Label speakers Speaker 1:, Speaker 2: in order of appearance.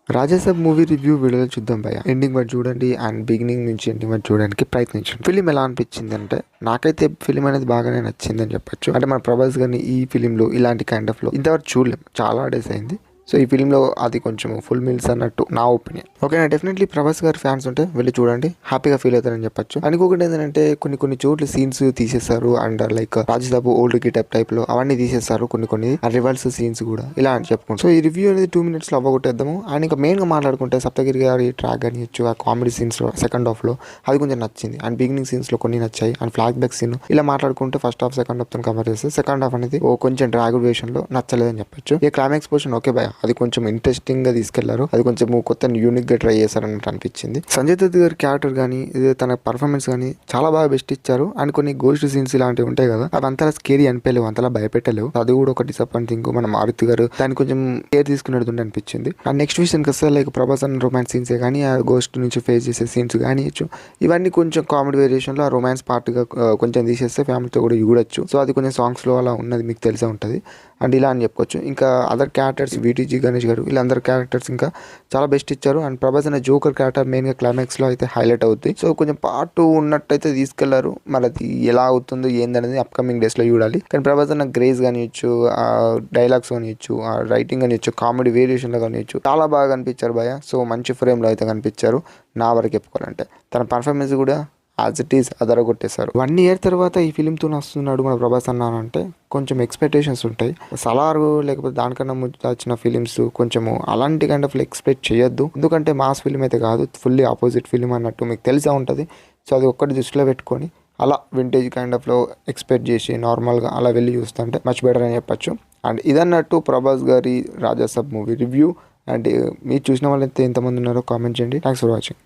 Speaker 1: Raja Saab movie review వీడియోలో చూద్దాం భయ్య. ఎండింగ్ వరకు చూడండి అండ్ బిగినింగ్ నుంచి ఎండింగ్ వరకు చూడడానికి ప్రయత్నించండి. ఫిలిం ఎలా అనిపించింది అంటే నాకైతే ఫిలిం అనేది బాగానే నచ్చింది అని చెప్పొచ్చు. అంటే మన ప్రభాస్ గారిని ఈ ఫిలింలో ఇలాంటి కైండ్ ఆఫ్ లో ఇంతవరకు చూడలేము, చాలా డేస్ అయింది. సో ఈ ఫిలింలో అది కొంచెం ఫుల్ మీల్స్ అన్నట్టు నా ఒపీనియన్. ఓకేనా, డెఫినెట్లీ ప్రభాస్ గారి ఫ్యాన్స్ ఉంటే వెళ్ళి చూడండి, హ్యాపీగా ఫీల్ అవుతారని చెప్పొచ్చు. ఇంకొకటి ఏంటంటే కొన్ని చోట్ల సీన్స్ తీసేస్తారు and like Rajasaab old getup type లో అవన్నీ తీసేస్తారు, కొన్ని రివర్స్ సీన్స్ కూడా ఇలా అని చెప్పుకుంటాం. సో ఈ రివ్యూ అనేది 2 minutes లో అవ్వగొట్టేద్దాము. అండ్ ఇంకా మెయిన్ గా మాట్లాడుకుంటే సప్తగిరి గారి ట్రాక్ కానియచ్చు, ఆ కామెడీ సీన్స్ లో సెకండ్ హాఫ్ లో అది కొంచెం నచ్చింది. అండ్ బిగినింగ్ సీన్స్ లో కొన్ని నచ్చాయి. అండ్ ఫ్లాష్ బ్యాక్ సీన్ ఇలా మాట్లాడుకుంటే ఫస్ట్ హాఫ్ సెకండ్ హాఫ్ తో కంపేర్ చేస్తే సెకండ్ హాఫ్ అనేది కొంచెం డ్రాగ్ వేషన్ లో నచ్చలేదని చెప్పొచ్చు. ఈ క్లైమాక్స్ పోర్షన్ ఓకే భయ, అది కొంచెం ఇంట్రెస్టింగ్ గా తీసుకెళ్లారు, అది కొంచెం కొత్త యూనిక్ గా ట్రై చేశారన్నట్టు అనిపించింది. సంజయ్ దత్ గారి క్యారెక్టర్ కానీ తన పర్ఫార్మెన్స్ కానీ చాలా బాగా బెస్ట్ ఇచ్చారు. అండ్ కొన్ని గోస్ట్ సీన్స్ ఇలాంటివి ఉంటాయి కదా, అవి అంతలా స్కేరీ అనిపించలేవు, అంతలా భయపెట్టలేవు. అది కూడా ఒక డిసప్పాయింటింగ్. మన మారుతి గారు దాన్ని కొంచెం కేర్ తీసుకునేది అనిపించింది. అండ్ నెక్స్ట్ విషయానికి వస్తే లైక్ ప్రభాస్ అండ్ రొమాన్స్ సీన్సే కానీ, ఆ గోస్ట్ నుంచి ఫేస్ చేసే సీన్స్ కానీ ఇవన్నీ కొంచెం కామెడీ వేరియేషన్ లో ఆ రొమాన్స్ పార్ట్ గా కొంచెం తీసేస్తే ఫ్యామిలీతో కూడా చూడొచ్చు. సో అది కొంచెం సాంగ్స్ లో అలా ఉన్నది మీకు తెలిసే ఉంటది. అండ్ ఇలా అని చెప్పుకోవచ్చు. ఇంకా అదర్ క్యారెక్టర్స్ వీటీజీ గణేష్ గారు వీళ్ళందరూ క్యారెక్టర్స్ ఇంకా చాలా బెస్ట్ ఇచ్చారు. అండ్ ప్రభాస్ అనే జోకర్ క్యారెక్టర్ మెయిన్ గా క్లైమాక్స్ లో అయితే హైలైట్ అవుతుంది. సో కొంచెం పార్ట్ 2 ఉన్నట్టయితే తీసుకెళ్లారు, మరి అది ఎలా అవుతుందో ఏందనేది అప్కమింగ్ డేస్ లో చూడాలి. కానీ ప్రభాస్ అన్న గ్రేస్ కానియచ్చు, ఆ డైలాగ్స్ కానియచ్చు, ఆ రైటింగ్ కానియచ్చు, కామెడీ వేరియేషన్ లో కానియచ్చు, చాలా బాగా కనిపించారు భయ. సో మంచి ఫ్రేమ్ లో అయితే కనిపించారు నా వరకు చెప్పుకోవాలంటే. తన పర్ఫార్మెన్స్ కూడా యాజ్ ఇట్ ఈస్ అదరగొట్టేశారు. 1 year తర్వాత ఈ ఫిలింతో వస్తున్నాడు మన ప్రభాస్ అన్న అంటే కొంచెం ఎక్స్పెక్టేషన్స్ ఉంటాయి. సలారు లేకపోతే దానికన్నా ముందు వచ్చిన ఫిలిమ్స్ కొంచెము అలాంటి కైండ్ ఆఫ్ ఎక్స్పెక్ట్ చేయొద్దు. ఎందుకంటే మాస్ ఫిలిం అయితే కాదు, ఫుల్లీ ఆపోజిట్ ఫిలిం అన్నట్టు మీకు తెలిసే ఉంటుంది. సో అది ఒక్కటి దృష్టిలో పెట్టుకొని అలా వింటేజ్ కైండ్ ఆఫ్లో ఎక్స్పెక్ట్ చేసి నార్మల్గా అలా వెళ్ళి చూస్తుంటే మచ్ బెటర్ అని చెప్పచ్చు. అండ్ ఇదన్నట్టు ప్రభాస్ గారి రాజాసాబ్ మూవీ రివ్యూ. అండ్ మీరు చూసిన వాళ్ళైతే ఎంతమంది ఉన్నారో కామెంట్ చేయండి. Thanks for watching.